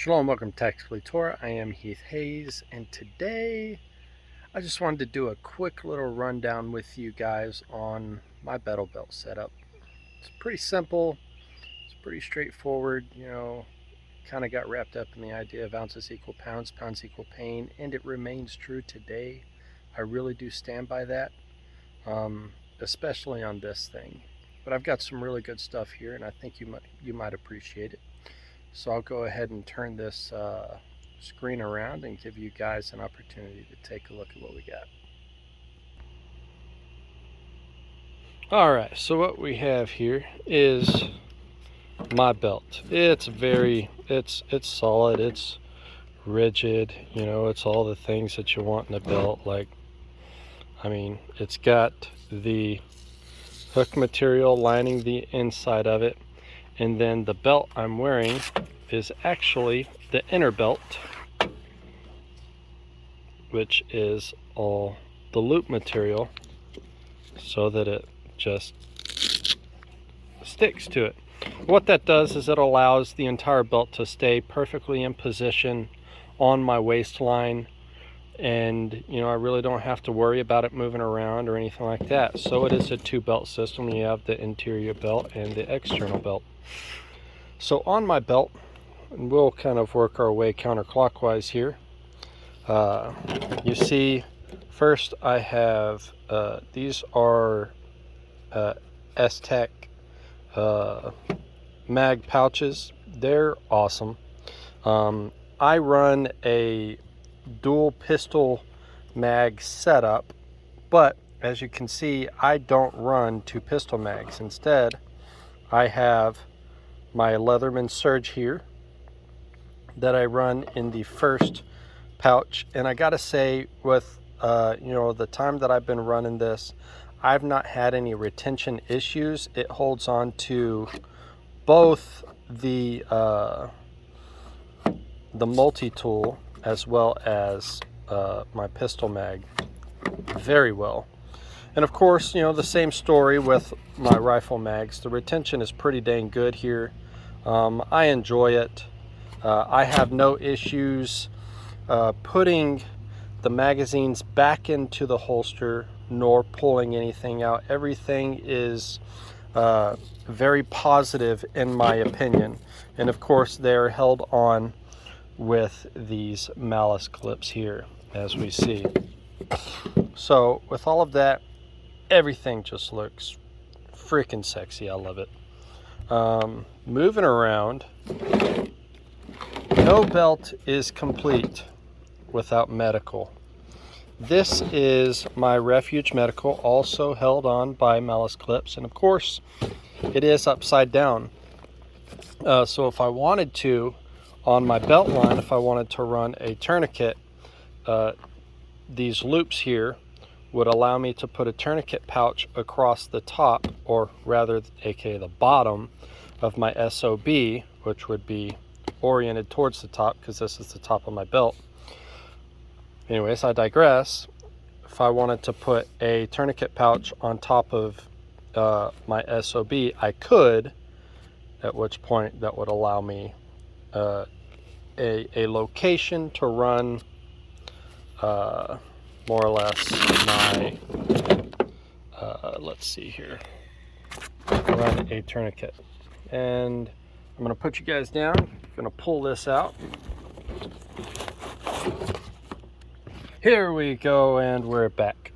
Shalom, welcome to Tactically Torah. I am Heath Hayes, and today I just wanted to do a quick little rundown with you guys on my battle belt setup. It's pretty simple, it's pretty straightforward, kind of got wrapped up in the idea of ounces equal pounds, pounds equal pain, and it remains true today. I really do stand by that, especially on this thing. But I've got some really good stuff here, and I think you might appreciate it. So I'll go ahead and turn this screen around and give you guys an opportunity to take a look at what we got. All right, so what we have here is my belt. It's solid, it's rigid, it's all the things that you want in a belt. It's got the hook material lining the inside of it. And then the belt I'm wearing is actually the inner belt, which is all the loop material so that it just sticks to it. What that does is it allows the entire belt to stay perfectly in position on my waistline, and I really don't have to worry about it moving around or anything like that. So it is a two belt system. You have the interior belt and the external belt. So on my belt, and we'll kind of work our way counterclockwise here. You see, first I have these are S-Tech mag pouches. They're awesome. I run a dual pistol mag setup, but as you can see, I don't run two pistol mags. Instead, I have my Leatherman Surge here that I run in the first pouch, and I gotta say, with the time that I've been running this, I've not had any retention issues. It holds on to both the multi-tool as well as my pistol mag very well. And of course, the same story with my rifle mags. The retention is pretty dang good here. I enjoy it. I have no issues putting the magazines back into the holster nor pulling anything out. Everything is very positive in my opinion. And of course, they're held on with these malice clips here, as we see. So with all of that, everything just looks freaking sexy. I love it. Moving around, no belt is complete without medical. This is my Refuge medical, also held on by malice clips, and of course it is upside down. So if I wanted to, on my belt line, if I wanted to run a tourniquet, these loops here would allow me to put a tourniquet pouch across the top, or rather, aka the bottom of my SOB, which would be oriented towards the top because this is the top of my belt. Anyways, I digress. If I wanted to put a tourniquet pouch on top of my SOB, I could, at which point that would allow me a location to run more or less my, let's see here, run a tourniquet. And I'm going to put you guys down. I'm going to pull this out. Here we go, and we're back.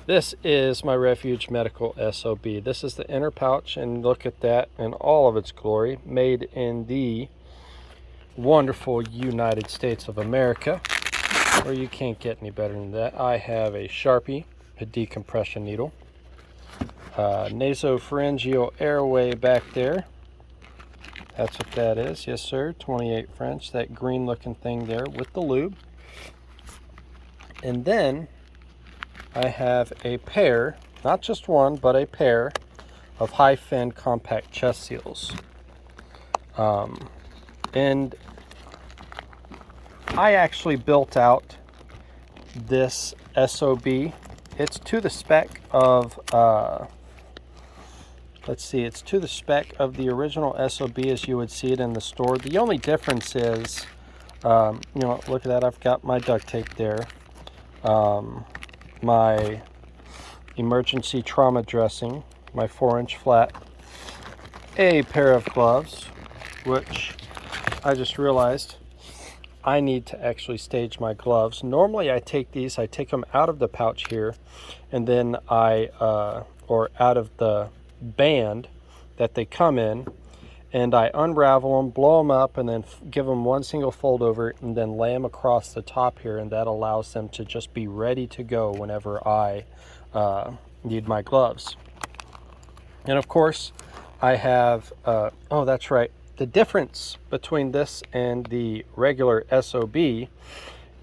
This is my Refuge Medical SOB. This is the inner pouch, and look at that in all of its glory, made in the wonderful United States of America, where you can't get any better than that. I have a Sharpie, a decompression needle, nasopharyngeal airway back there. That's what that is. Yes, sir. 28 French. That green looking thing there with the lube. And then I have a pair, not just one, but a pair of high fin compact chest seals. And I actually built out this SOB. It's to the spec of let's see, it's to the spec of the original SOB as you would see it in the store. The only difference is, you know, look at that, I've got my duct tape there, my emergency trauma dressing, my 4-inch flat, a pair of gloves, which I just realized I need to actually stage my gloves. Normally I take them out of the pouch here, and then or out of the band that they come in, and I unravel them, blow them up, and then give them one single fold over, and then lay them across the top here, and that allows them to just be ready to go whenever I need my gloves. And of course I have, oh that's right, the difference between this and the regular SOB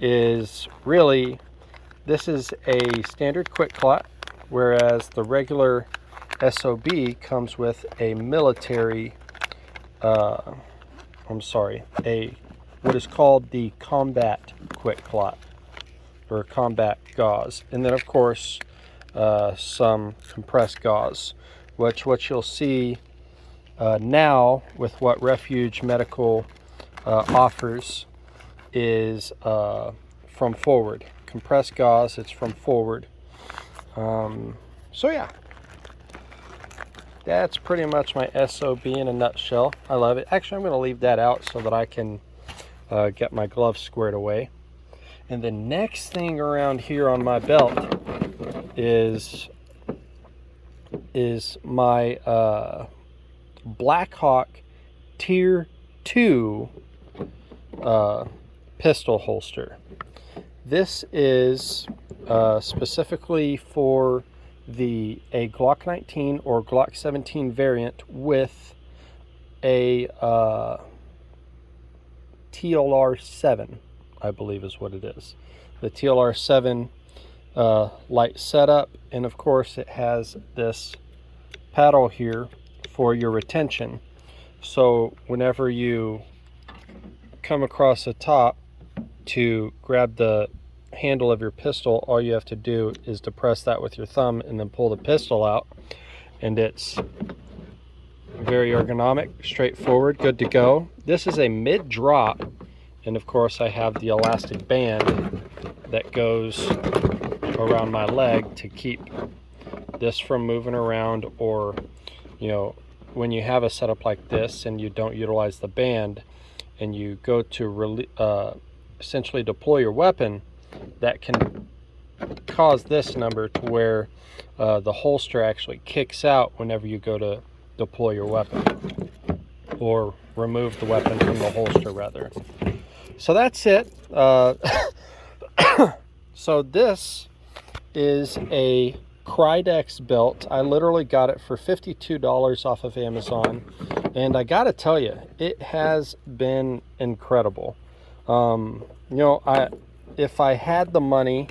is really, this is a standard quick clot, whereas the regular SOB comes with a military, what is called the combat quick clot, or combat gauze. And then of course some compressed gauze, which what you'll see now with what Refuge Medical offers is from Forward. Compressed gauze, it's from Forward. So yeah, that's pretty much my SOB in a nutshell. I love it. Actually, I'm going to leave that out so that I can get my gloves squared away. And the next thing around here on my belt is my Blackhawk Tier 2 pistol holster. This is specifically for a Glock 19 or Glock 17 variant with a TLR 7, I believe is what it is. The TLR 7 light setup, and of course it has this paddle here for your retention. So whenever you come across the top to grab the handle of your pistol, all you have to do is to press that with your thumb and then pull the pistol out, and it's very ergonomic, straightforward, good to go. This is a mid-drop, and of course I have the elastic band that goes around my leg to keep this from moving around, or you know, when you have a setup like this and you don't utilize the band and you go to essentially deploy your weapon, that can cause this number to where the holster actually kicks out whenever you go to deploy your weapon, or remove the weapon from the holster rather. So that's it. So this is a Krydex belt. I literally got it for $52 off of Amazon, and I gotta tell you, it has been incredible. You know, if I had the money,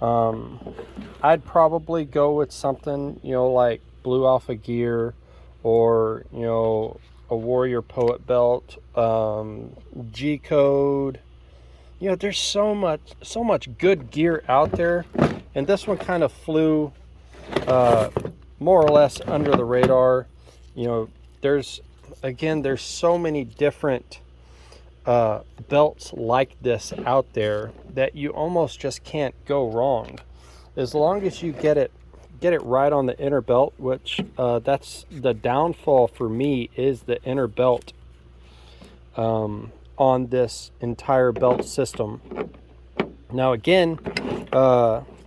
I'd probably go with something, you know, like Blue Alpha Gear, or you know, a Warrior Poet belt, G Code. You know, there's so much good gear out there, and this one kind of flew more or less under the radar. You know, there's so many different belts like this out there that you almost just can't go wrong, as long as you get it right on the inner belt, which that's the downfall for me, is the inner belt on this entire belt system. Now again,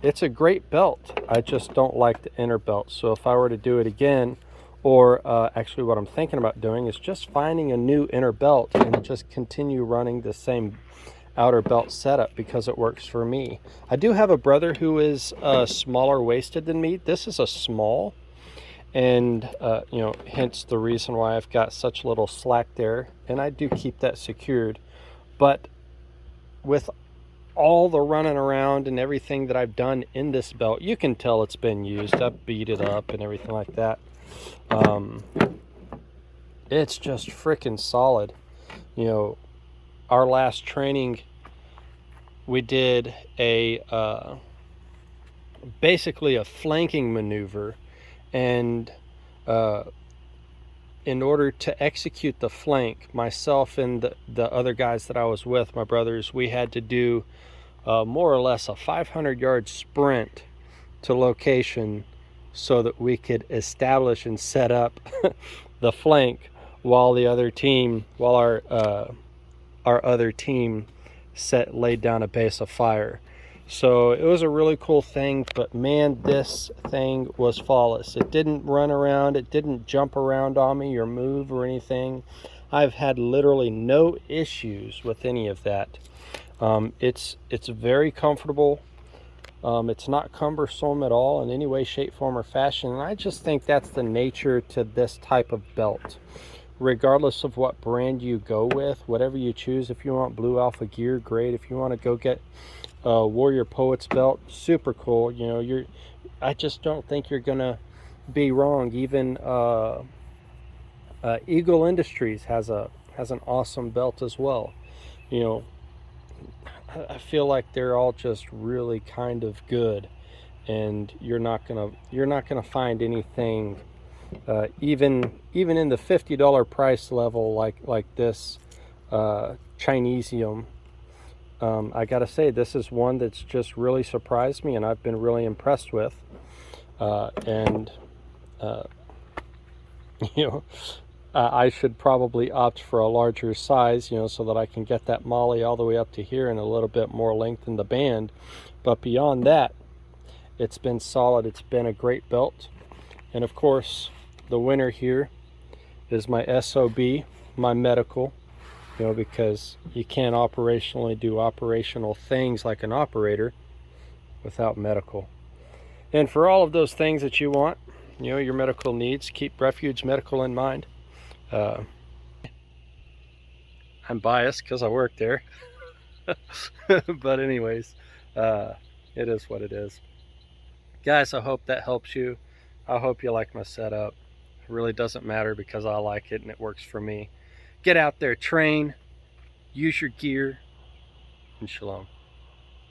it's a great belt, I just don't like the inner belt. So if I were to do it again, or actually what I'm thinking about doing is just finding a new inner belt and just continue running the same outer belt setup, because it works for me. I do have a brother who is smaller waisted than me. This is a small, and you know, hence the reason why I've got such little slack there, and I do keep that secured. But with all the running around and everything that I've done in this belt, you can tell it's been used. I've beat it up and everything like that. It's just freaking solid. You know, our last training, we did a basically a flanking maneuver, and in order to execute the flank, myself and the other guys that I was with, my brothers, we had to do more or less a 500-yard sprint to location so that we could establish and set up the flank while our other team laid down a base of fire. So it was a really cool thing, but man, this thing was flawless. It didn't run around, it didn't jump around on me or move or anything. I've had literally no issues with any of that. It's very comfortable. It's not cumbersome at all in any way, shape, form, or fashion. And I just think that's the nature to this type of belt. Regardless of what brand you go with, whatever you choose, if you want Blue Alpha gear, great. If you want to go get Warrior Poets belt, super cool. You know, I just don't think you're gonna be wrong. Even Eagle Industries has an awesome belt as well. You know, I feel like they're all just really kind of good, and you're not gonna find anything even in the $50 price level like this Chinesium. I gotta say, this is one that's just really surprised me, and I've been really impressed with. And you know, I should probably opt for a larger size, you know, so that I can get that molly all the way up to here and a little bit more length in the band. But beyond that, it's been solid. It's been a great belt. And of course, the winner here is my SOB, my medical, you know, because you can't operationally do operational things like an operator without medical. And for all of those things that you want, you know, your medical needs, keep Refuge Medical in mind. I'm biased because I work there. But anyways, it is what it is. Guys, I hope that helps you. I hope you like my setup. It really doesn't matter because I like it and it works for me. Get out there, train, use your gear, and shalom.